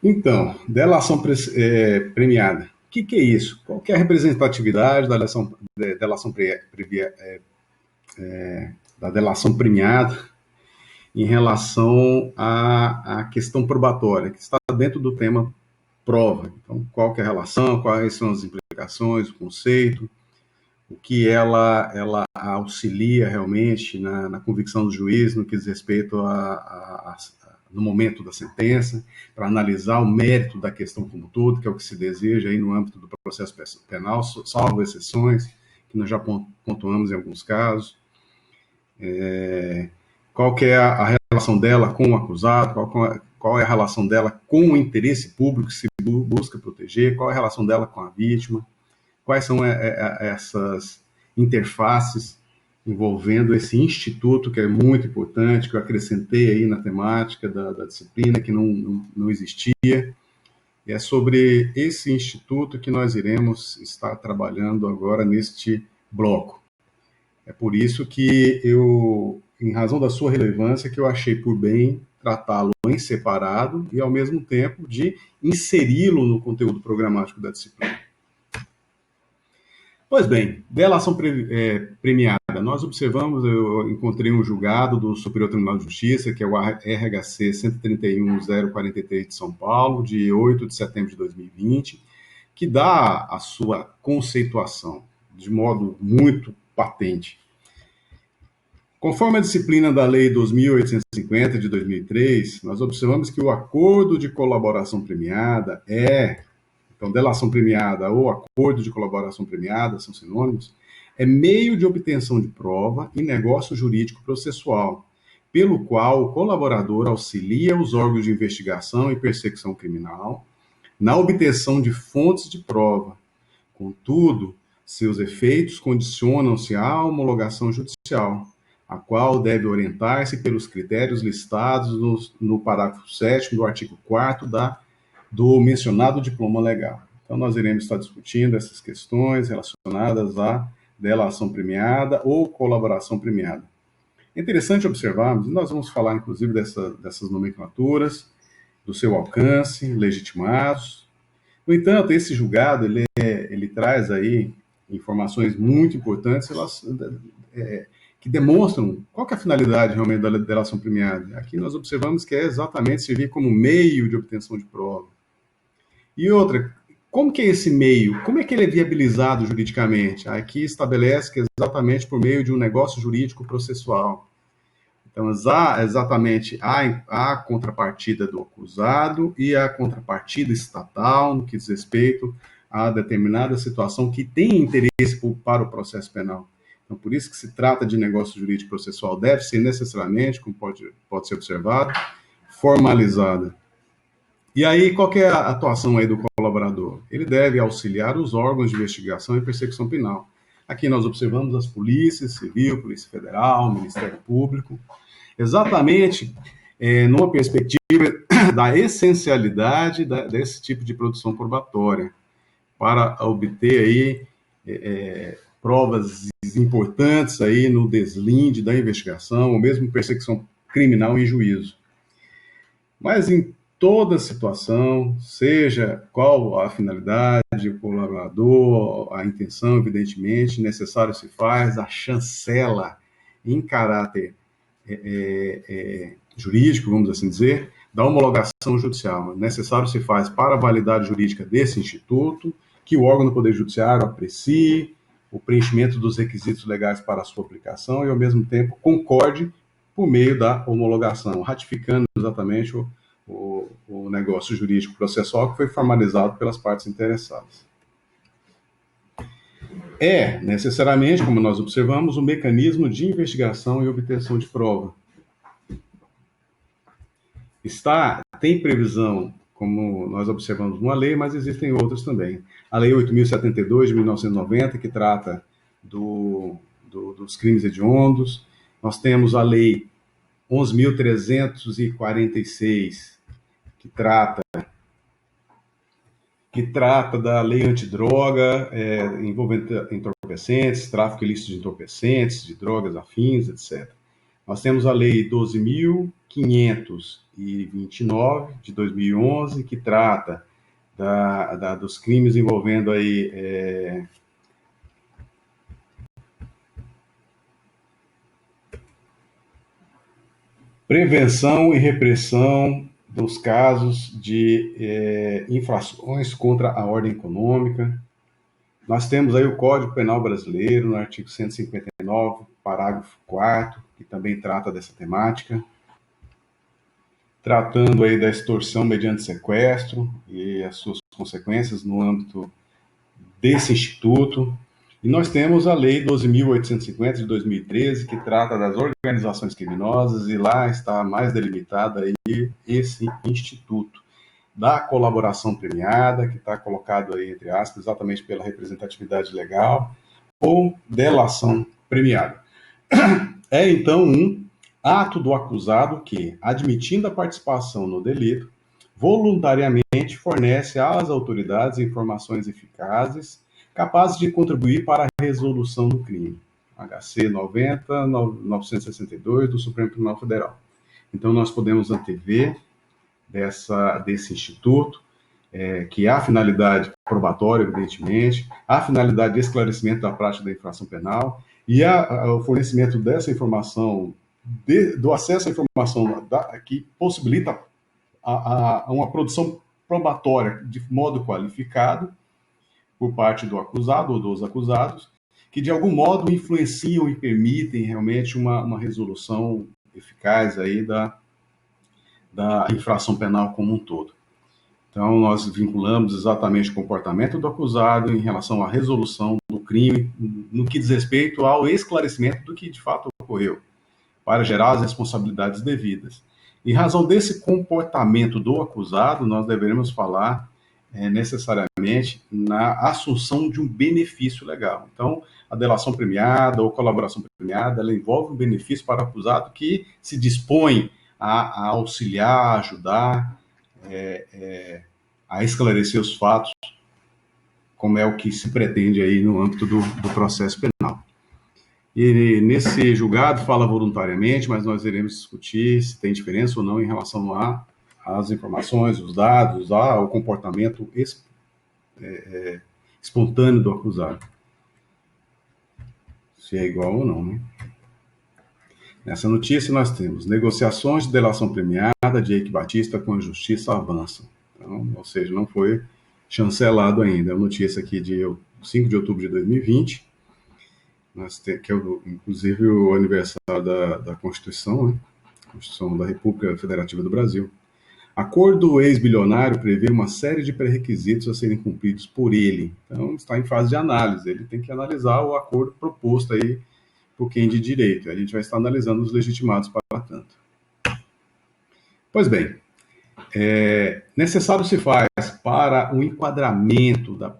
Então, premiada. O que é isso? Qual que é a representatividade da delação premiada em relação à questão probatória, que está dentro do tema prova? Então, qual que é a relação, quais são as implicações, o conceito, o que ela auxilia realmente na convicção do juiz no que diz respeito no momento da sentença, para analisar o mérito da questão como todo, que é o que se deseja aí no âmbito do processo penal, salvo exceções, que nós já pontuamos em alguns casos. Qual que é a relação dela com o acusado, qual é a relação dela com o interesse público que se busca proteger, qual é a relação dela com a vítima, quais são essas interfaces envolvendo esse instituto que é muito importante, que eu acrescentei aí na temática da disciplina, que não existia. E é sobre esse instituto que nós iremos estar trabalhando agora neste bloco. É por isso que eu, em razão da sua relevância, que eu achei por bem tratá-lo em separado e, ao mesmo tempo, de inseri-lo no conteúdo programático da disciplina. Pois bem, delação premiada. Nós observamos, eu encontrei um julgado do Superior Tribunal de Justiça, que é o RHC 131.043 de São Paulo, de 8 de setembro de 2020, que dá a sua conceituação de modo muito patente. Conforme a disciplina da Lei 2.850 de 2003, nós observamos que o acordo de colaboração premiada então, delação premiada ou acordo de colaboração premiada, são sinônimos, é meio de obtenção de prova e negócio jurídico processual, pelo qual o colaborador auxilia os órgãos de investigação e persecução criminal na obtenção de fontes de prova. Contudo, seus efeitos condicionam-se à homologação judicial, a qual deve orientar-se pelos critérios listados no parágrafo 7º do artigo 4º do mencionado diploma legal. Então, nós iremos estar discutindo essas questões relacionadas à delação premiada ou colaboração premiada. É interessante observarmos, e nós vamos falar, inclusive, dessas nomenclaturas, do seu alcance, legitimados. No entanto, esse julgado, ele traz aí informações muito importantes que demonstram qual que é a finalidade realmente da delação premiada. Aqui nós observamos que é exatamente servir como meio de obtenção de prova. E outra, como que é esse meio? Como é que ele é viabilizado juridicamente? Aqui estabelece que é exatamente por meio de um negócio jurídico processual. Então, exatamente a contrapartida do acusado e a contrapartida estatal, no que diz respeito a determinada situação que tem interesse para o processo penal. Então, por isso que se trata de negócio jurídico processual, deve ser necessariamente, como pode ser observado, formalizada. E aí, qual que é a atuação aí do colaborador? Ele deve auxiliar os órgãos de investigação e persecução penal. Aqui nós observamos as polícias civil, Polícia Federal, Ministério Público, exatamente numa perspectiva da essencialidade desse tipo de produção probatória, para obter aí provas importantes aí no deslinde da investigação, ou mesmo persecução criminal em juízo. Mas em toda situação, seja qual a finalidade, o colaborador, a intenção, evidentemente, necessário se faz a chancela em caráter jurídico, vamos assim dizer, da homologação judicial. Necessário se faz para a validade jurídica desse instituto, que o órgão do Poder Judiciário aprecie o preenchimento dos requisitos legais para a sua aplicação e, ao mesmo tempo, concorde por meio da homologação, ratificando exatamente o negócio jurídico processual que foi formalizado pelas partes interessadas. É, necessariamente, como nós observamos, um mecanismo de investigação e obtenção de prova. Tem previsão, como nós observamos, uma lei, mas existem outras também. A Lei 8.072, de 1990, que trata dos crimes hediondos. Nós temos a Lei 11.346, que trata da lei antidroga, envolvendo entorpecentes, tráfico ilícito de entorpecentes, de drogas afins, etc. Nós temos a Lei 12.529, de 2011, que trata dos crimes envolvendo aí, prevenção e repressão dos casos de infrações contra a ordem econômica. Nós temos aí o Código Penal Brasileiro, no artigo 159, parágrafo 4º, que também trata dessa temática, tratando aí da extorsão mediante sequestro e as suas consequências no âmbito desse instituto. E nós temos a Lei 12.850 de 2013, que trata das organizações criminosas, e lá está mais delimitada aí esse instituto da colaboração premiada, que está colocado aí, entre aspas, exatamente pela representatividade legal, ou delação premiada. É, então, um ato do acusado que, admitindo a participação no delito, voluntariamente fornece às autoridades informações eficazes capazes de contribuir para a resolução do crime. HC 90.962 do Supremo Tribunal Federal. Então, nós podemos antever desse instituto, que há finalidade probatória, evidentemente, há finalidade de esclarecimento da prática da infração penal, e o fornecimento dessa informação, do acesso à informação que possibilita uma produção probatória de modo qualificado por parte do acusado ou dos acusados, que de algum modo influenciam e permitem realmente uma resolução eficaz aí da infração penal como um todo. Então, nós vinculamos exatamente o comportamento do acusado em relação à resolução do crime, no que diz respeito ao esclarecimento do que de fato ocorreu, para gerar as responsabilidades devidas. Em razão desse comportamento do acusado, nós deveremos falar necessariamente na assunção de um benefício legal. Então, a delação premiada ou colaboração premiada, ela envolve um benefício para o acusado que se dispõe a auxiliar, ajudar, a esclarecer os fatos, como é o que se pretende aí no âmbito do processo penal. E nesse julgado fala voluntariamente, mas nós iremos discutir se tem diferença ou não em relação às informações, os dados, ao comportamento espontâneo do acusado. Se é igual ou não, né? Nessa notícia nós temos negociações de delação premiada de Eike Batista com a Justiça avançam. Então, ou seja, não foi chancelado ainda. É uma notícia aqui de 5 de outubro de 2020, que é inclusive o aniversário da Constituição, né? Constituição da República Federativa do Brasil. Acordo ex-bilionário prevê uma série de pré-requisitos a serem cumpridos por ele. Então, está em fase de análise. Ele tem que analisar o acordo proposto aí por quem de direito. A gente vai estar analisando os legitimados para tanto. Pois bem, necessário se faz para o enquadramento da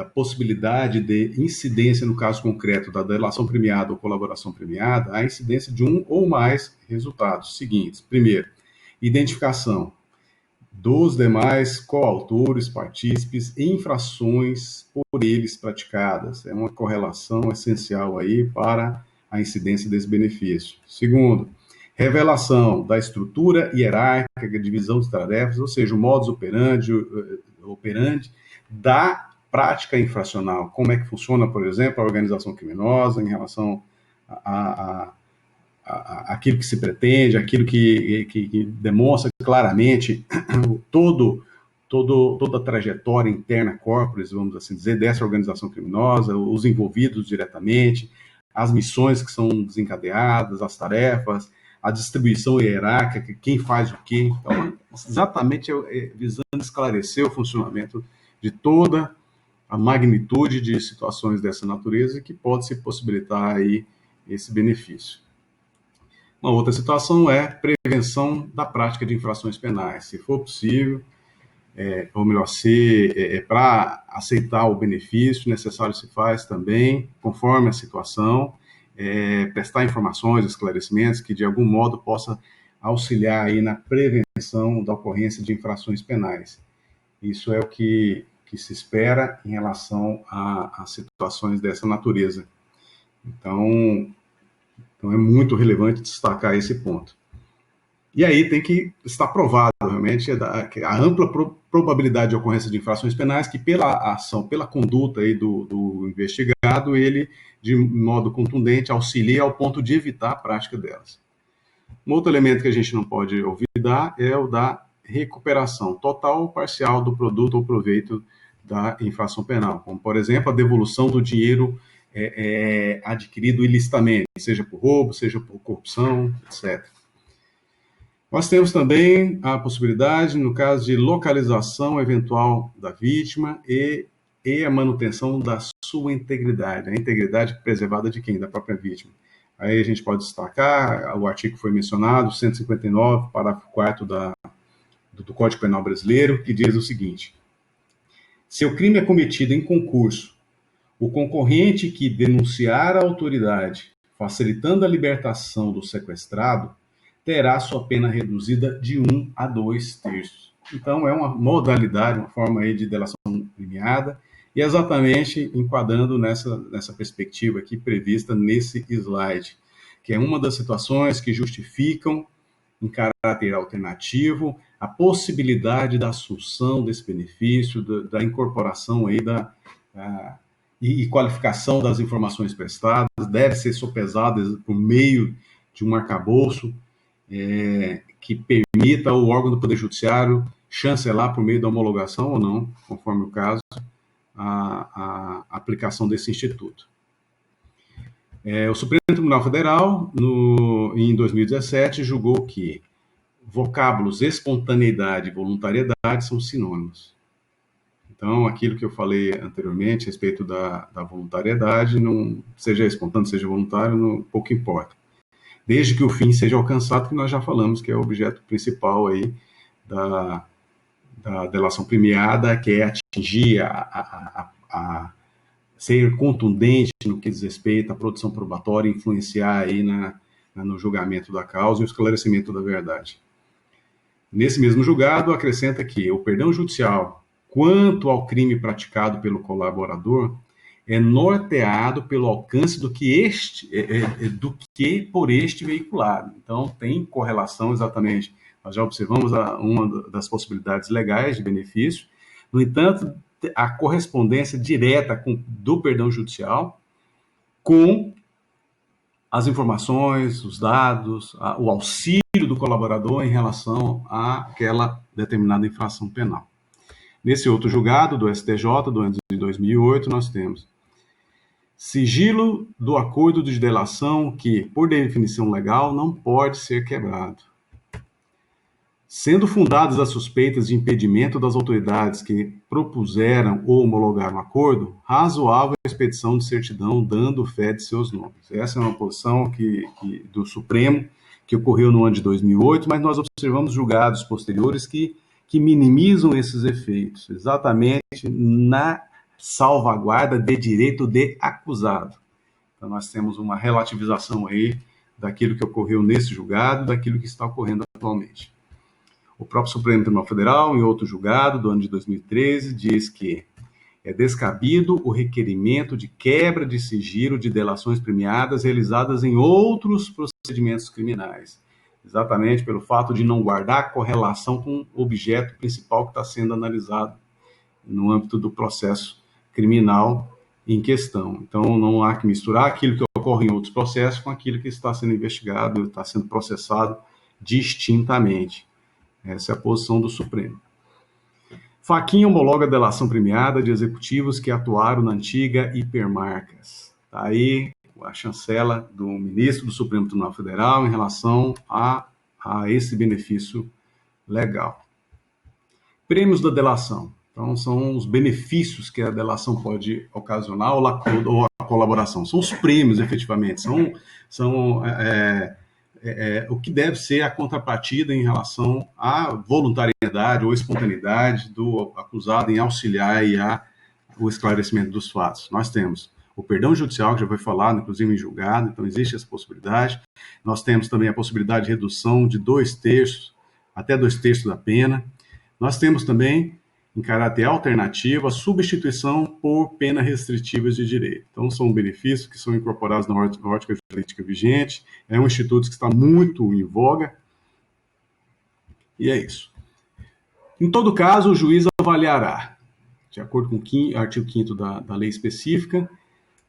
possibilidade de incidência, no caso concreto, da delação premiada ou colaboração premiada, a incidência de um ou mais resultados seguintes. Primeiro, identificação dos demais coautores, partícipes e infrações por eles praticadas. É uma correlação essencial aí para a incidência desse benefício. Segundo, revelação da estrutura hierárquica, divisão de tarefas, ou seja, o modus operandi da prática infracional. Como é que funciona, por exemplo, a organização criminosa em relação aquilo que se pretende, aquilo que demonstra claramente toda a trajetória interna corporis, vamos assim dizer, dessa organização criminosa, os envolvidos diretamente, as missões que são desencadeadas, as tarefas, a distribuição hierárquica, quem faz o quê. Então, exatamente visando esclarecer o funcionamento de toda a magnitude de situações dessa natureza que pode se possibilitar aí esse benefício. Uma outra situação é prevenção da prática de infrações penais. Se for possível, ou melhor, para aceitar o benefício, necessário se faz também, conforme a situação, prestar informações, esclarecimentos que de algum modo possa auxiliar aí na prevenção da ocorrência de infrações penais. Isso é o que se espera em relação a situações dessa natureza. Então, Então, é muito relevante destacar esse ponto. E aí tem que estar provado, realmente, a ampla probabilidade de ocorrência de infrações penais que, pela ação, pela conduta aí do investigado, ele, de modo contundente, auxilia ao ponto de evitar a prática delas. Um outro elemento que a gente não pode olvidar é o da recuperação total ou parcial do produto ou proveito da infração penal, como, por exemplo, a devolução do dinheiro adquirido ilicitamente, seja por roubo, seja por corrupção, etc. Nós temos também a possibilidade, no caso de localização eventual da vítima e a manutenção da sua integridade, a integridade preservada de quem? Da própria vítima. Aí a gente pode destacar, o artigo que foi mencionado, 159, parágrafo 4º do Código Penal Brasileiro, que diz o seguinte: se o crime é cometido em concurso, o concorrente que denunciar a autoridade, facilitando a libertação do sequestrado, terá sua pena reduzida de 1 a 2/3. Então, é uma modalidade, uma forma aí de delação premiada, e exatamente enquadrando nessa perspectiva aqui prevista nesse slide, que é uma das situações que justificam, em caráter alternativo, a possibilidade da assunção desse benefício, da incorporação aí e qualificação das informações prestadas, deve ser sopesadas por meio de um arcabouço que permita ao órgão do Poder Judiciário chancelar por meio da homologação ou não, conforme o caso, a aplicação desse instituto. O Supremo Tribunal Federal, em 2017, julgou que vocábulos espontaneidade e voluntariedade são sinônimos. Então, aquilo que eu falei anteriormente a respeito da voluntariedade, não, seja espontâneo, seja voluntário, não, pouco importa. Desde que o fim seja alcançado, que nós já falamos que é o objeto principal aí da delação premiada, que é atingir a ser contundente no que diz respeito à produção probatória e influenciar aí no julgamento da causa e o esclarecimento da verdade. Nesse mesmo julgado, acrescenta que o perdão judicial quanto ao crime praticado pelo colaborador é norteado pelo alcance do que por este veiculado. Então, tem correlação exatamente. Nós já observamos uma das possibilidades legais de benefício. No entanto, a correspondência direta do perdão judicial com as informações, os dados, o auxílio do colaborador em relação àquela determinada infração penal. Nesse outro julgado do STJ, do ano de 2008, nós temos sigilo do acordo de delação que, por definição legal, não pode ser quebrado. Sendo fundadas as suspeitas de impedimento das autoridades que propuseram ou homologaram o acordo, razoável a expedição de certidão dando fé de seus nomes. Essa é uma posição do Supremo que ocorreu no ano de 2008, mas nós observamos julgados posteriores que minimizam esses efeitos, exatamente na salvaguarda de direito de acusado. Então, nós temos uma relativização aí daquilo que ocorreu nesse julgado, daquilo que está ocorrendo atualmente. O próprio Supremo Tribunal Federal, em outro julgado do ano de 2013, diz que é descabido o requerimento de quebra de sigilo de delações premiadas realizadas em outros procedimentos criminais, exatamente pelo fato de não guardar correlação com o objeto principal que está sendo analisado no âmbito do processo criminal em questão. Então, não há que misturar aquilo que ocorre em outros processos com aquilo que está sendo investigado, está sendo processado distintamente. Essa é a posição do Supremo. Fachin homologa a delação premiada de executivos que atuaram na antiga Hipermarcas. Está aí a chancela do ministro do Supremo Tribunal Federal em relação a esse benefício legal. Prêmios da delação. Então, são os benefícios que a delação pode ocasionar ou a colaboração. São os prêmios, efetivamente. São o que deve ser a contrapartida em relação à voluntariedade ou espontaneidade do acusado em auxiliar o esclarecimento dos fatos. Nós temos o perdão judicial, que já foi falado, inclusive em julgado, então existe essa possibilidade. Nós temos também a possibilidade de redução de 2/3 até 2/3 da pena. Nós temos também em caráter alternativo à substituição por pena restritivas de direito. Então, são benefícios que são incorporados na ótica jurídica vigente, é um instituto que está muito em voga, e é isso. Em todo caso, o juiz avaliará, de acordo com o artigo 5º da lei específica,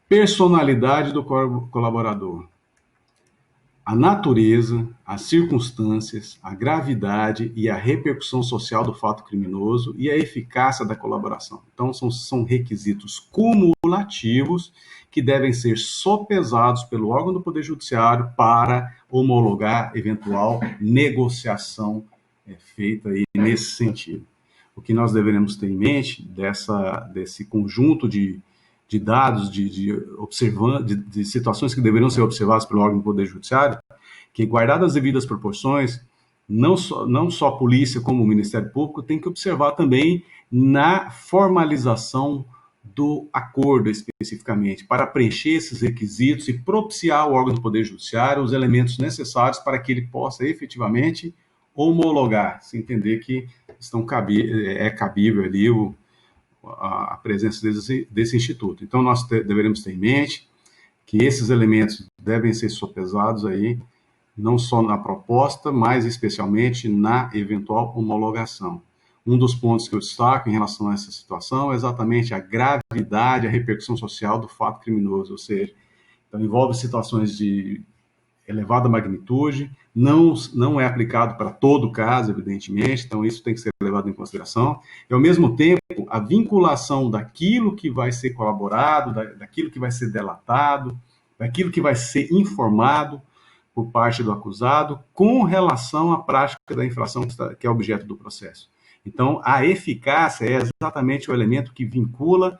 personalidade do colaborador, a natureza, as circunstâncias, a gravidade e a repercussão social do fato criminoso e a eficácia da colaboração. Então, são requisitos cumulativos que devem ser sopesados pelo órgão do Poder Judiciário para homologar eventual negociação feita aí nesse sentido. O que nós deveremos ter em mente desse conjunto de dados, de situações que deveriam ser observadas pelo órgão do Poder Judiciário, que, guardadas as devidas proporções, não só a polícia como o Ministério Público tem que observar também na formalização do acordo especificamente, para preencher esses requisitos e propiciar ao órgão do Poder Judiciário os elementos necessários para que ele possa efetivamente homologar, se entender que é cabível ali a presença desse instituto. Então, nós deveremos ter em mente que esses elementos devem ser sopesados aí, não só na proposta, mas especialmente na eventual homologação. Um dos pontos que eu destaco em relação a essa situação é exatamente a gravidade, a repercussão social do fato criminoso, ou seja, então envolve situações de elevada magnitude, não é aplicado para todo o caso, evidentemente, então isso tem que ser levado em consideração. E, ao mesmo tempo, a vinculação daquilo que vai ser colaborado, daquilo que vai ser delatado, daquilo que vai ser informado por parte do acusado com relação à prática da infração que é objeto do processo. Então, a eficácia é exatamente o elemento que vincula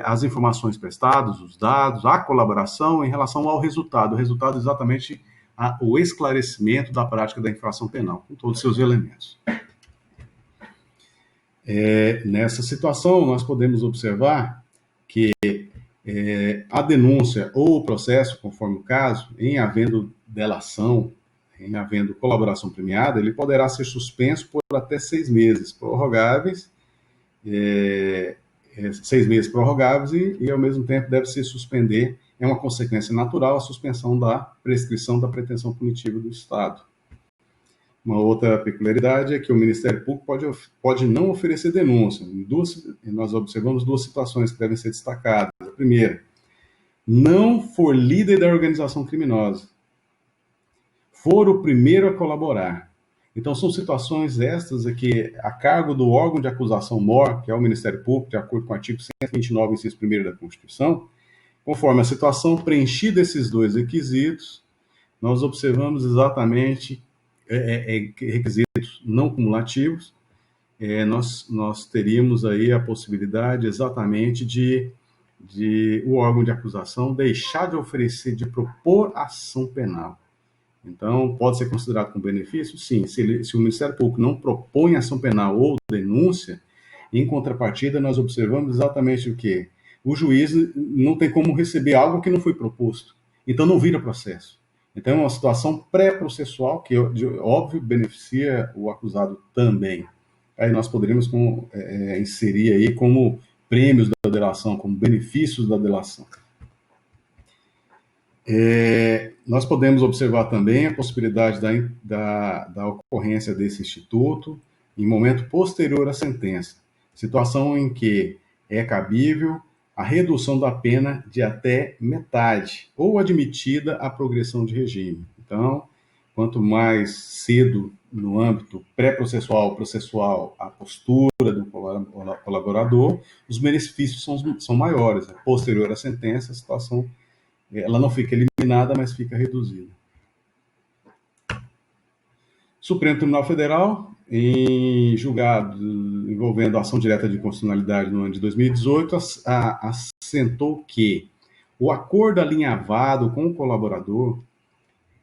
as informações prestadas, os dados, a colaboração em relação ao resultado. O resultado é exatamente o esclarecimento da prática da infração penal, com todos os seus elementos. Nessa situação, nós podemos observar que a denúncia ou o processo, conforme o caso, em havendo delação, em havendo colaboração premiada, ele poderá ser suspenso por até 6 meses prorrogáveis, 6 meses prorrogáveis e, ao mesmo tempo, deve se suspender, é uma consequência natural, a suspensão da prescrição da pretensão punitiva do Estado. Uma outra peculiaridade é que o Ministério Público pode não oferecer denúncia. Nós observamos 2 situações que devem ser destacadas. A primeira, não for líder da organização criminosa, for o primeiro a colaborar. Então, são situações estas aqui, a cargo do órgão de acusação mor, que é o Ministério Público, de acordo com o artigo 129, inciso 1º da Constituição, conforme a situação, preenchida esses 2 requisitos, nós observamos exatamente requisitos não cumulativos, nós teríamos aí a possibilidade exatamente de o órgão de acusação deixar de oferecer, de propor ação penal. Então, pode ser considerado como benefício? Sim. Se o Ministério Público não propõe ação penal ou denúncia, em contrapartida, nós observamos exatamente o quê? O juiz não tem como receber algo que não foi proposto. Então, não vira processo. Então, é uma situação pré-processual que, óbvio, beneficia o acusado também. Aí nós poderíamos inserir aí como prêmios da delação, como benefícios da delação. Nós podemos observar também a possibilidade da ocorrência desse instituto em momento posterior à sentença, situação em que é cabível a redução da pena de até metade, ou admitida a progressão de regime. Então, quanto mais cedo no âmbito pré-processual, processual, a postura do colaborador, os benefícios são maiores. Posterior à sentença, a situação ela não fica eliminada, mas fica reduzida. Supremo Tribunal Federal, em julgado envolvendo a ação direta de constitucionalidade no ano de 2018, assentou que o acordo alinhavado com o colaborador,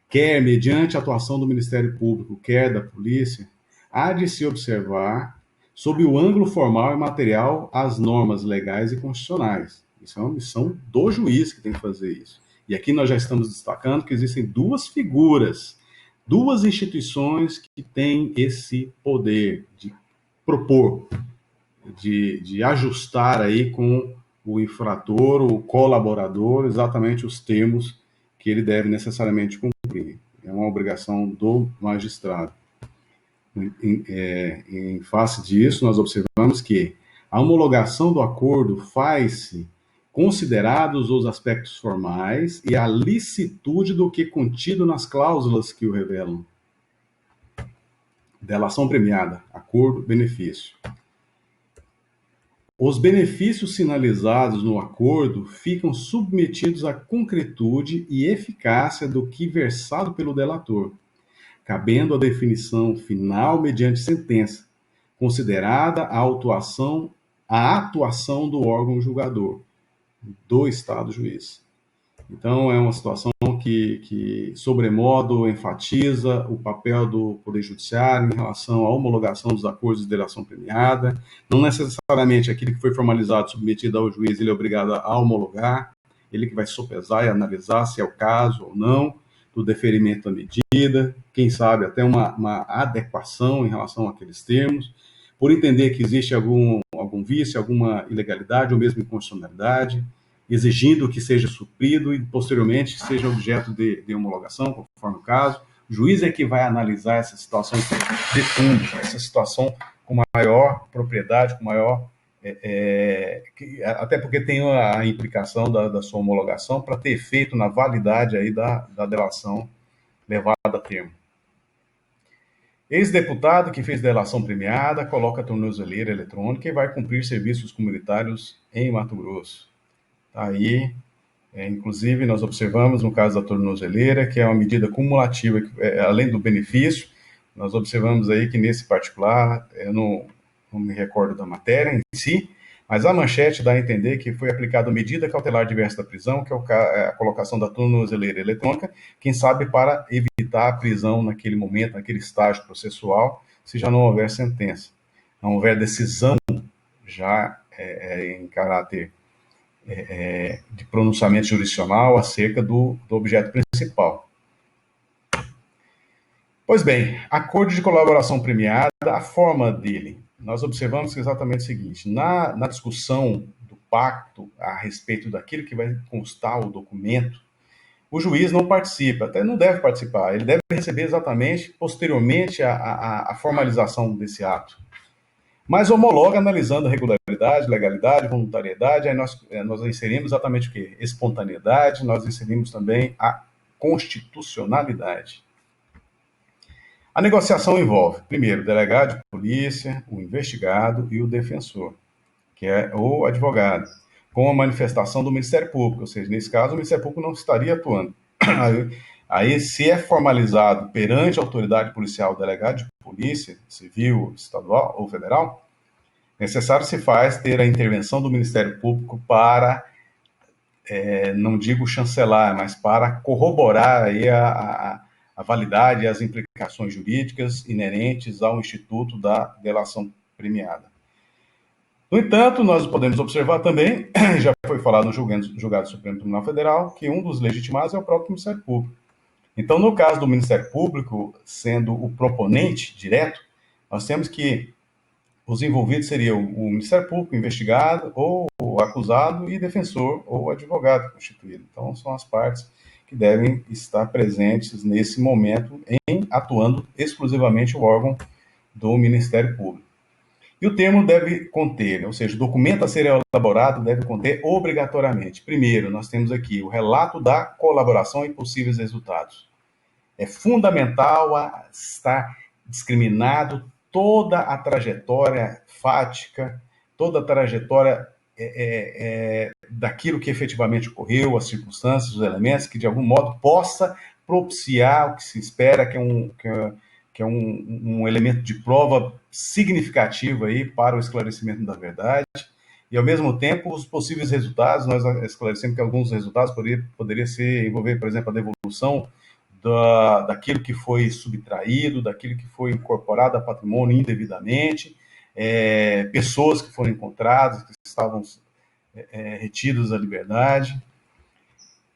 quer mediante a atuação do Ministério Público, quer da Polícia, há de se observar, sob o ângulo formal e material, as normas legais e constitucionais. Isso é uma missão do juiz que tem que fazer isso. E aqui nós já estamos destacando que existem 2 figuras, 2 instituições que têm esse poder de propor. de ajustar aí com o infrator, o colaborador, exatamente os termos que ele deve necessariamente cumprir. É uma obrigação do magistrado. Em face disso, nós observamos que a homologação do acordo faz-se considerados os aspectos formais e a licitude do que contido nas cláusulas que o revelam. Delação premiada, acordo, benefício. Os benefícios sinalizados no acordo ficam submetidos à concretude e eficácia do que versado pelo delator, cabendo a definição final mediante sentença, considerada a atuação do órgão julgador, do Estado juiz. Então, é uma situação que sobremodo, enfatiza o papel do Poder Judiciário em relação à homologação dos acordos de delação premiada. Não necessariamente aquele que foi formalizado, submetido ao juiz, ele é obrigado a homologar, ele que vai sopesar e analisar se é o caso ou não, do deferimento da medida, quem sabe até uma adequação em relação àqueles termos, por entender que existe algum vício, alguma ilegalidade ou mesmo inconstitucionalidade, exigindo que seja suprido e, posteriormente, seja objeto de homologação, conforme o caso. O juiz é que vai analisar essa situação de fundo, essa situação com maior propriedade, com maior... até porque tem a implicação da sua homologação para ter efeito na validade aí da delação levada a termo. Ex-deputado que fez delação premiada coloca a tornozeleira eletrônica e vai cumprir serviços comunitários em Mato Grosso. Aí, inclusive, nós observamos, no caso da tornozeleira, que é uma medida cumulativa, além do benefício, nós observamos aí que, nesse particular, eu não me recordo da matéria em si, mas a manchete dá a entender que foi aplicada medida cautelar diversa da prisão, que é a colocação da tornozeleira eletrônica, quem sabe para evitar a prisão naquele momento, naquele estágio processual, se já não houver sentença, não houver decisão já em caráter de pronunciamento jurisdicional acerca do objeto principal. Pois bem, acordo de colaboração premiada, a forma dele. Nós observamos exatamente o seguinte: na discussão do pacto a respeito daquilo que vai constar o documento, o juiz não participa, até não deve participar, ele deve receber exatamente, posteriormente, a formalização desse ato. Mas homologa analisando a regularidade, legalidade, voluntariedade, aí nós inserimos exatamente o quê? Espontaneidade, nós inserimos também a constitucionalidade. A negociação envolve, primeiro, o delegado de polícia, o investigado e o defensor, que é o advogado, com a manifestação do Ministério Público, ou seja, nesse caso o Ministério Público não estaria atuando. Aí, se é formalizado perante a autoridade policial, delegado de polícia, civil, estadual ou federal, necessário se faz ter a intervenção do Ministério Público para, não digo chancelar, mas para corroborar aí a validade e as implicações jurídicas inerentes ao instituto da delação premiada. No entanto, nós podemos observar também, já foi falado no julgado do Supremo Tribunal Federal, que um dos legitimados é o próprio Ministério Público. Então, no caso do Ministério Público, sendo o proponente direto, nós temos que os envolvidos seriam o Ministério Público, o investigado, ou o acusado, e defensor ou advogado constituído. Então, são as partes que devem estar presentes nesse momento, atuando exclusivamente o órgão do Ministério Público. E o termo deve conter, ou seja, o documento a ser elaborado deve conter obrigatoriamente. Primeiro, nós temos aqui o relato da colaboração e possíveis resultados. É fundamental estar discriminado toda a trajetória fática, toda a trajetória daquilo que efetivamente ocorreu, as circunstâncias, os elementos, que de algum modo possa propiciar o que se espera, que é um elemento de prova significativo aí para o esclarecimento da verdade. E, ao mesmo tempo, os possíveis resultados, nós esclarecemos que alguns resultados poderiam envolver, por exemplo, a devolução daquilo que foi subtraído, daquilo que foi incorporado a patrimônio indevidamente, pessoas que foram encontradas, que estavam retidas da liberdade.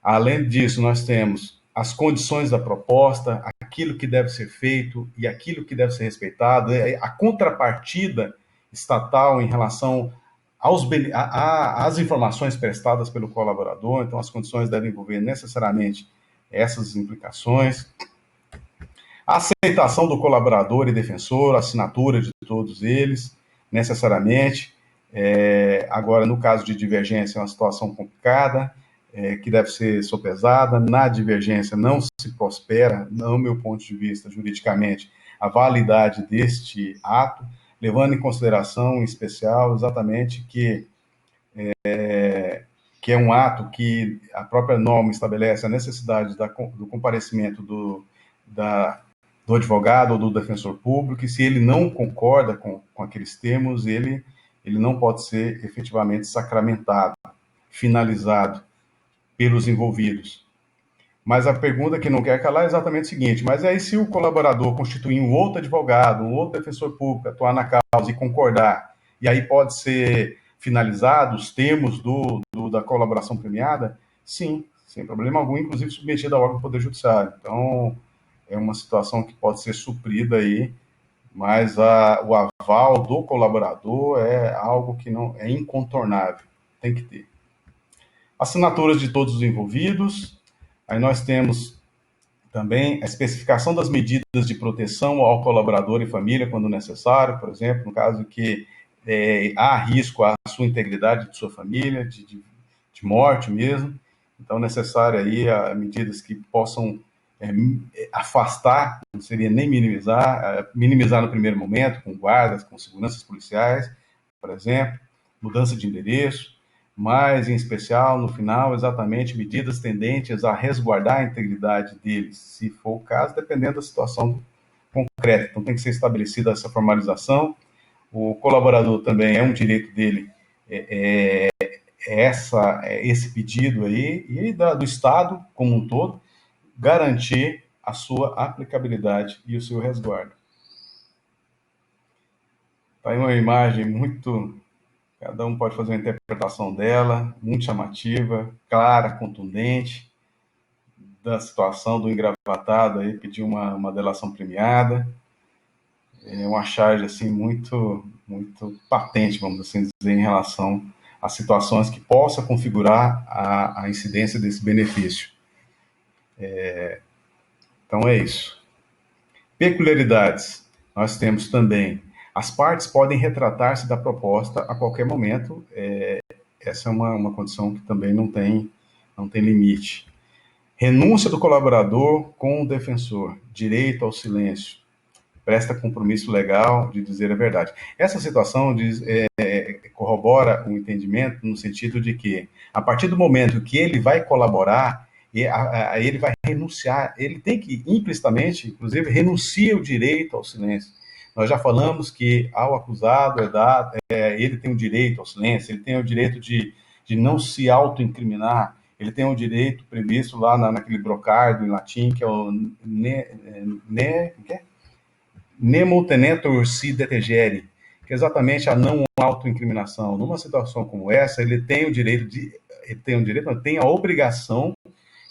Além disso, nós temos as condições da proposta, aquilo que deve ser feito e aquilo que deve ser respeitado, a contrapartida estatal em relação às informações prestadas pelo colaborador, então as condições devem envolver necessariamente essas implicações. A aceitação do colaborador e defensor, a assinatura de todos eles, necessariamente. Agora, no caso de divergência, é uma situação complicada, que deve ser sopesada. Na divergência, não se prospera, no meu ponto de vista, juridicamente, a validade deste ato, levando em consideração, em especial, exatamente que é um ato que a própria norma estabelece a necessidade do comparecimento do advogado ou do defensor público, e se ele não concorda com aqueles termos, ele não pode ser efetivamente sacramentado, finalizado pelos envolvidos. Mas a pergunta que não quer calar é exatamente o seguinte: mas aí se o colaborador constituir um outro advogado, um outro defensor público, atuar na causa e concordar, e aí pode ser finalizado os termos da colaboração premiada? Sim, sem problema algum, inclusive submetido ao órgão do Poder Judiciário. Então, é uma situação que pode ser suprida aí, mas o aval do colaborador é algo que não é incontornável, tem que ter. Assinaturas de todos os envolvidos. Aí nós temos também a especificação das medidas de proteção ao colaborador e família, quando necessário, por exemplo, no caso que há risco à sua integridade de sua família, de morte mesmo. Então, necessário aí medidas que possam afastar, não seria nem minimizar no primeiro momento, com guardas, com seguranças policiais, por exemplo, mudança de endereço, mas, em especial, no final, exatamente medidas tendentes a resguardar a integridade deles, se for o caso, dependendo da situação concreta. Então, tem que ser estabelecida essa formalização. O colaborador também é um direito dele esse pedido aí, e do Estado como um todo, garantir a sua aplicabilidade e o seu resguardo. Está aí uma imagem muito... Cada um pode fazer uma interpretação dela, muito chamativa, clara, contundente, da situação do engravatado aí, pedir uma delação premiada. É uma charge assim, muito, muito patente, vamos assim dizer, em relação a situações que possa configurar a incidência desse benefício. Então é isso. Peculiaridades. Nós temos também: as partes podem retratar-se da proposta a qualquer momento. Essa é uma condição que também não tem limite. Renúncia do colaborador com o defensor. Direito ao silêncio. Presta compromisso legal de dizer a verdade. Essa situação corrobora o entendimento no sentido de que, a partir do momento que ele vai colaborar, ele vai renunciar, ele tem que, implicitamente, inclusive, renuncia o direito ao silêncio. Nós já falamos que ao acusado ele tem o direito ao silêncio, ele tem o direito de não se autoincriminar, ele tem o direito previsto lá naquele brocardo em latim, que é o nemo tenetur si detegere, que é exatamente a não autoincriminação. Numa situação como essa, ele tem a obrigação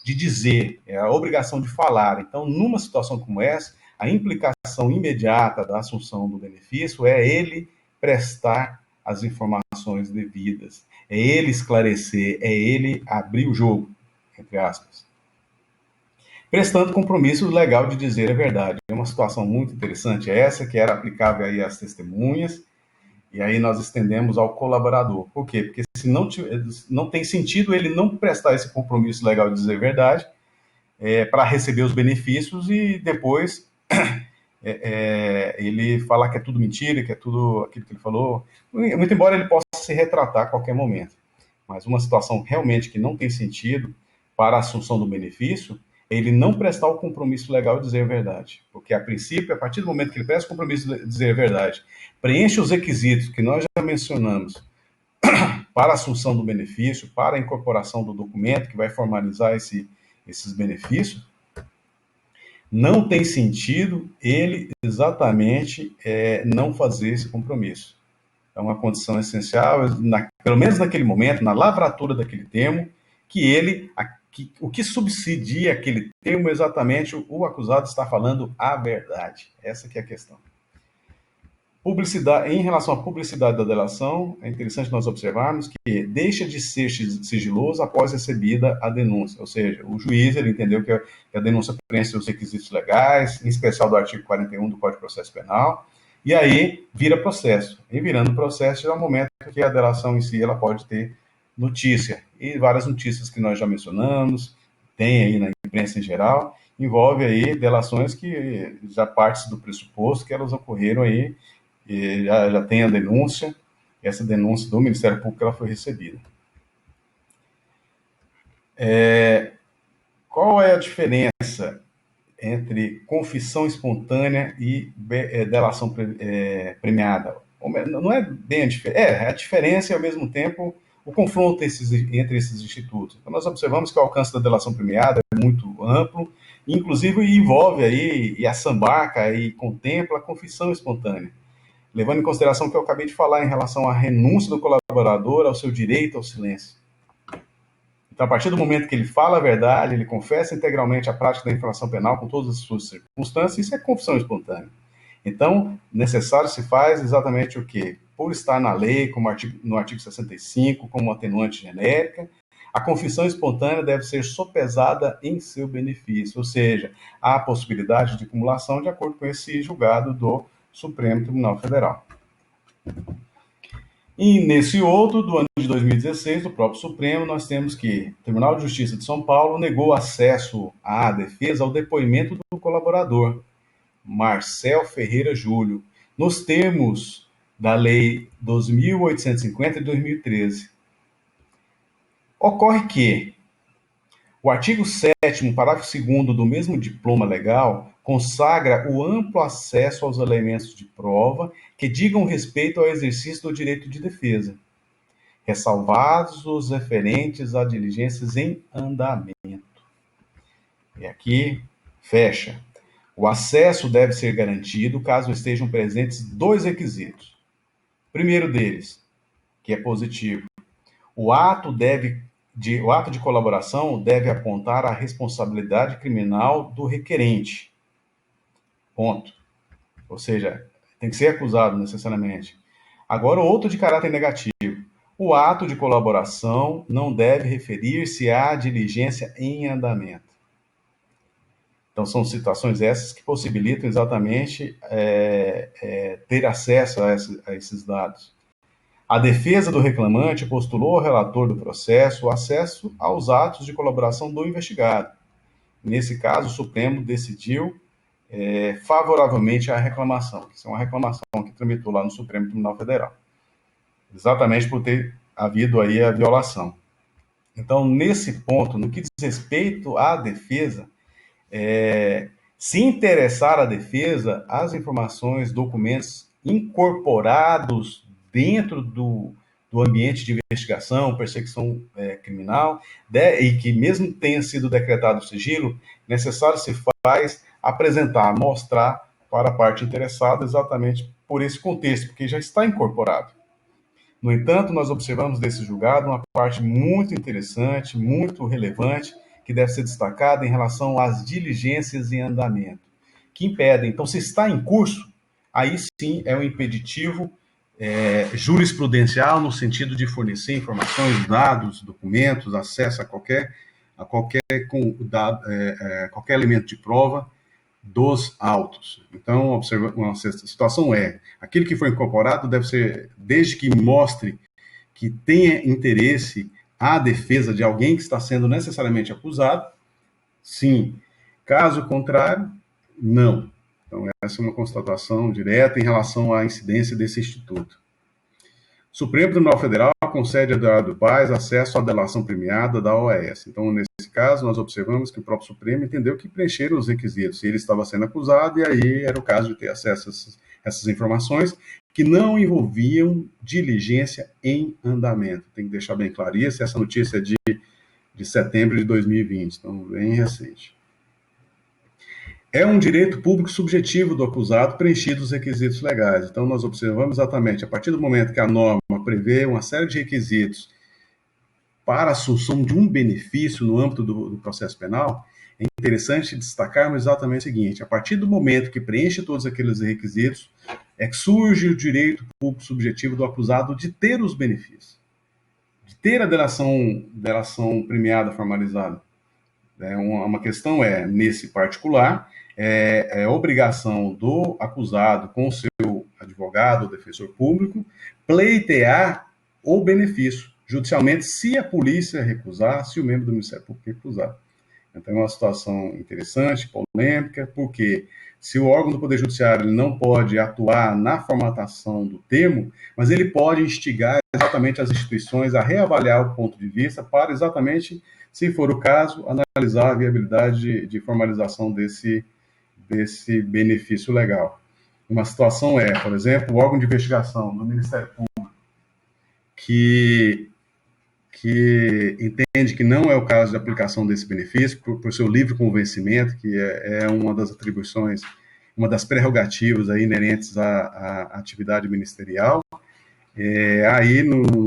de dizer, a obrigação de falar. Então, numa situação como essa, a implicação imediata da assunção do benefício é ele prestar as informações devidas, é ele esclarecer, é ele abrir o jogo, entre aspas, prestando compromisso legal de dizer a verdade. É uma situação muito interessante essa, que era aplicável aí às testemunhas, e aí nós estendemos ao colaborador. Por quê? Porque se não tem sentido ele não prestar esse compromisso legal de dizer a verdade para receber os benefícios e depois ele falar que é tudo mentira, que é tudo aquilo que ele falou, muito embora ele possa se retratar a qualquer momento. Mas uma situação realmente que não tem sentido para a assunção do benefício, ele não prestar o compromisso legal de dizer a verdade. Porque, a princípio, a partir do momento que ele presta o compromisso de dizer a verdade, preenche os requisitos que nós já mencionamos para a assunção do benefício, para a incorporação do documento que vai formalizar esses benefícios, não tem sentido ele exatamente não fazer esse compromisso. É uma condição essencial, pelo menos naquele momento, na lavratura daquele termo, que o que subsidia aquele termo é exatamente o acusado está falando a verdade. Essa que é a questão. Publicidade, em relação à publicidade da delação, é interessante nós observarmos que deixa de ser sigiloso após recebida a denúncia, ou seja, o juiz ele entendeu que a denúncia preenche os requisitos legais, em especial do artigo 41 do Código de Processo Penal, e aí vira processo. E virando processo é o momento que a delação em si ela pode ter notícia. E várias notícias que nós já mencionamos, tem aí na imprensa em geral, envolve aí delações que já parte do pressuposto que elas ocorreram aí e já tem a denúncia, essa denúncia do Ministério Público ela foi recebida. Qual é a diferença entre confissão espontânea e delação premiada? Não é bem a diferença, a diferença e, ao mesmo tempo, o confronto entre esses institutos. Então, nós observamos que o alcance da delação premiada é muito amplo, inclusive envolve aí, e assambarca e contempla a confissão espontânea, levando em consideração o que eu acabei de falar em relação à renúncia do colaborador ao seu direito ao silêncio. Então, a partir do momento que ele fala a verdade, ele confessa integralmente a prática da infração penal com todas as suas circunstâncias, isso é confissão espontânea. Então, necessário se faz exatamente o quê? Por estar na lei, como no artigo 65, como atenuante genérica, a confissão espontânea deve ser sopesada em seu benefício, ou seja, há a possibilidade de acumulação de acordo com esse julgado do Supremo Tribunal Federal. E nesse outro, do ano de 2016, do próprio Supremo, nós temos que o Tribunal de Justiça de São Paulo negou acesso à defesa ao depoimento do colaborador, Marcel Ferreira Júlio, nos termos da Lei 2.850 de 2013. Ocorre que o artigo 7º, parágrafo 2º do mesmo diploma legal consagra o amplo acesso aos elementos de prova que digam respeito ao exercício do direito de defesa, ressalvados os referentes a diligências em andamento. E aqui fecha. O acesso deve ser garantido caso estejam presentes dois requisitos. Primeiro deles, que é positivo, o ato de colaboração deve apontar a responsabilidade criminal do requerente. Ponto. Ou seja, tem que ser acusado necessariamente. Agora, outro de caráter negativo. O ato de colaboração não deve referir-se à diligência em andamento. Então, são situações essas que possibilitam exatamente ter acesso a esses dados. A defesa do reclamante postulou ao relator do processo o acesso aos atos de colaboração do investigado. Nesse caso, o Supremo decidiu favoravelmente à reclamação. Isso é uma reclamação que tramitou lá no Supremo Tribunal Federal. Exatamente por ter havido aí a violação. Então, nesse ponto, no que diz respeito à defesa, se interessar a defesa, as informações, documentos incorporados dentro do ambiente de investigação, perseguição criminal, e que mesmo tenha sido decretado o sigilo, necessário se faz apresentar, mostrar para a parte interessada exatamente por esse contexto, porque já está incorporado. No entanto, nós observamos desse julgado uma parte muito interessante, muito relevante, que deve ser destacada em relação às diligências em andamento, que impedem. Então, se está em curso, aí sim é um impeditivo jurisprudencial no sentido de fornecer informações, dados, documentos, acesso a qualquer elemento de prova dos autos. Então, uma situação aquilo que foi incorporado deve ser, desde que mostre que tenha interesse à defesa de alguém que está sendo necessariamente acusado, sim. Caso contrário, não. Então, essa é uma constatação direta em relação à incidência desse instituto. O Supremo Tribunal Federal concede a Eduardo Paes acesso à delação premiada da OAS. Então, nesse caso, nós observamos que o próprio Supremo entendeu que preencheram os requisitos. Ele estava sendo acusado e aí era o caso de ter acesso a essas informações que não envolviam diligência em andamento. Tem que deixar bem claro isso. Essa notícia é de setembro de 2020, então bem recente. É um direito público subjetivo do acusado preenchidos os requisitos legais. Então, nós observamos exatamente, a partir do momento que a norma prevê uma série de requisitos para a assunção de um benefício no âmbito do processo penal, é interessante destacarmos exatamente o seguinte: a partir do momento que preenche todos aqueles requisitos, é que surge o direito público subjetivo do acusado de ter os benefícios, de ter a delação premiada formalizada. Uma questão nesse particular, é obrigação do acusado com o seu advogado ou defensor público pleitear o benefício judicialmente, se a polícia recusar, se o membro do Ministério Público recusar. Então, é uma situação interessante, polêmica, porque se o órgão do Poder Judiciário ele não pode atuar na formatação do termo, mas ele pode instigar exatamente as instituições a reavaliar o ponto de vista para exatamente, se for o caso, analisar a viabilidade de formalização desse benefício legal. Uma situação por exemplo, o órgão de investigação do Ministério Público que entende que não é o caso de aplicação desse benefício, por seu livre convencimento, que é uma das atribuições, uma das prerrogativas aí inerentes à atividade ministerial. Aí,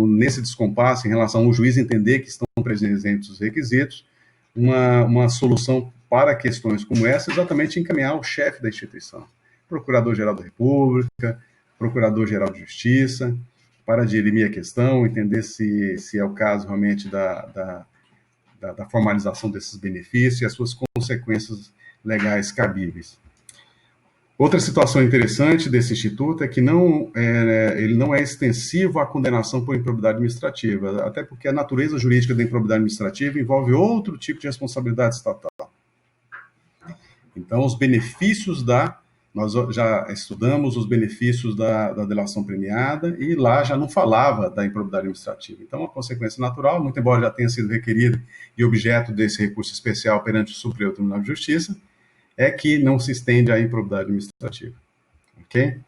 nesse descompasso, em relação ao juiz entender que estão presentes os requisitos, uma solução para questões como essa, exatamente encaminhar o chefe da instituição, Procurador-Geral da República, Procurador-Geral de Justiça, para dirimir a questão, entender se é o caso realmente da formalização desses benefícios e as suas consequências legais cabíveis. Outra situação interessante desse instituto é que ele não é extensivo à condenação por improbidade administrativa, até porque a natureza jurídica da improbidade administrativa envolve outro tipo de responsabilidade estatal. Então, os benefícios nós já estudamos os benefícios da delação premiada e lá já não falava da improbidade administrativa. Então, a consequência natural, muito embora já tenha sido requerido e objeto desse recurso especial perante o Superior Tribunal de Justiça, é que não se estende à improbidade administrativa. Ok?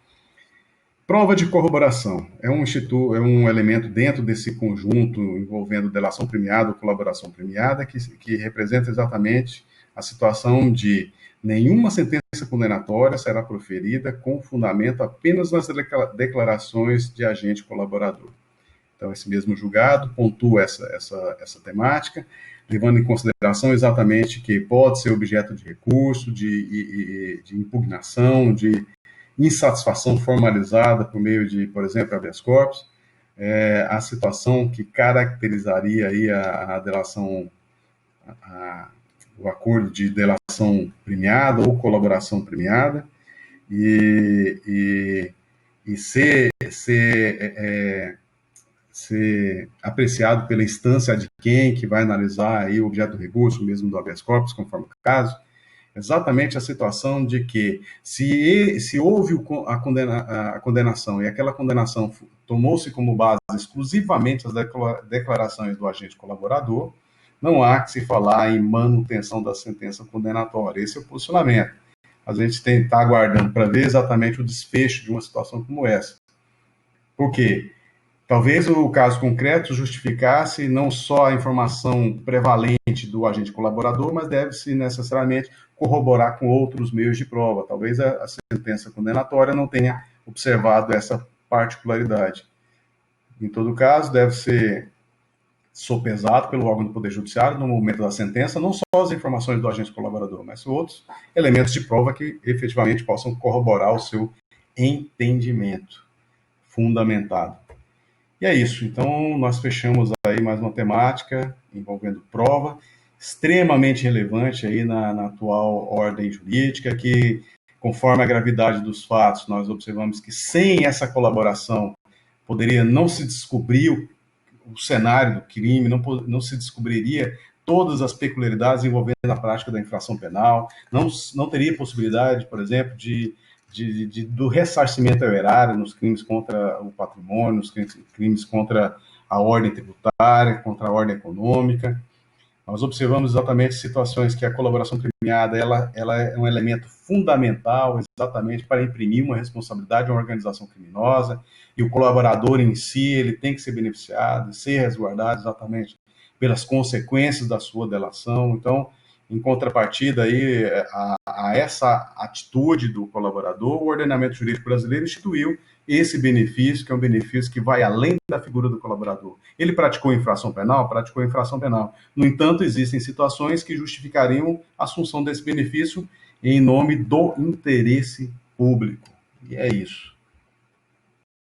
Prova de corroboração. É um elemento dentro desse conjunto envolvendo delação premiada ou colaboração premiada que representa exatamente a situação de nenhuma sentença condenatória será proferida com fundamento apenas nas declarações de agente colaborador. Então, esse mesmo julgado pontua essa temática, levando em consideração exatamente que pode ser objeto de recurso, de impugnação, de insatisfação formalizada por meio de, por exemplo, habeas corpus, a situação que caracterizaria aí a delação, o acordo de delação premiada ou colaboração premiada, e ser apreciado pela instância de quem que vai analisar aí o objeto do recurso, mesmo do habeas corpus, conforme o caso, exatamente a situação de que se houve a condenação e aquela condenação tomou-se como base exclusivamente as declarações do agente colaborador, não há que se falar em manutenção da sentença condenatória. Esse é o posicionamento. A gente está aguardando para ver exatamente o desfecho de uma situação como essa. Por quê? Talvez o caso concreto justificasse não só a informação prevalente do agente colaborador, mas deve-se necessariamente corroborar com outros meios de prova. Talvez a sentença condenatória não tenha observado essa particularidade. Em todo caso, deve ser sopesado pelo órgão do Poder Judiciário no momento da sentença, não só as informações do agente colaborador, mas outros elementos de prova que efetivamente possam corroborar o seu entendimento fundamentado. E é isso. Então, nós fechamos aí mais uma temática envolvendo prova, extremamente relevante aí na atual ordem jurídica, que, conforme a gravidade dos fatos, nós observamos que sem essa colaboração poderia não se descobrir o cenário do crime, não se descobriria todas as peculiaridades envolvendo a prática da infração penal, não teria possibilidade, por exemplo, do ressarcimento ao erário nos crimes contra o patrimônio, nos crimes contra a ordem tributária, contra a ordem econômica. Nós observamos exatamente situações que a colaboração premiada ela é um elemento fundamental exatamente para imprimir uma responsabilidade a uma organização criminosa, e o colaborador em si ele tem que ser beneficiado, ser resguardado exatamente pelas consequências da sua delação. Então, em contrapartida aí, a essa atitude do colaborador, o ordenamento jurídico brasileiro instituiu esse benefício, que é um benefício que vai além da figura do colaborador. Ele praticou infração penal? Praticou infração penal. No entanto, existem situações que justificariam a assunção desse benefício em nome do interesse público. E é isso.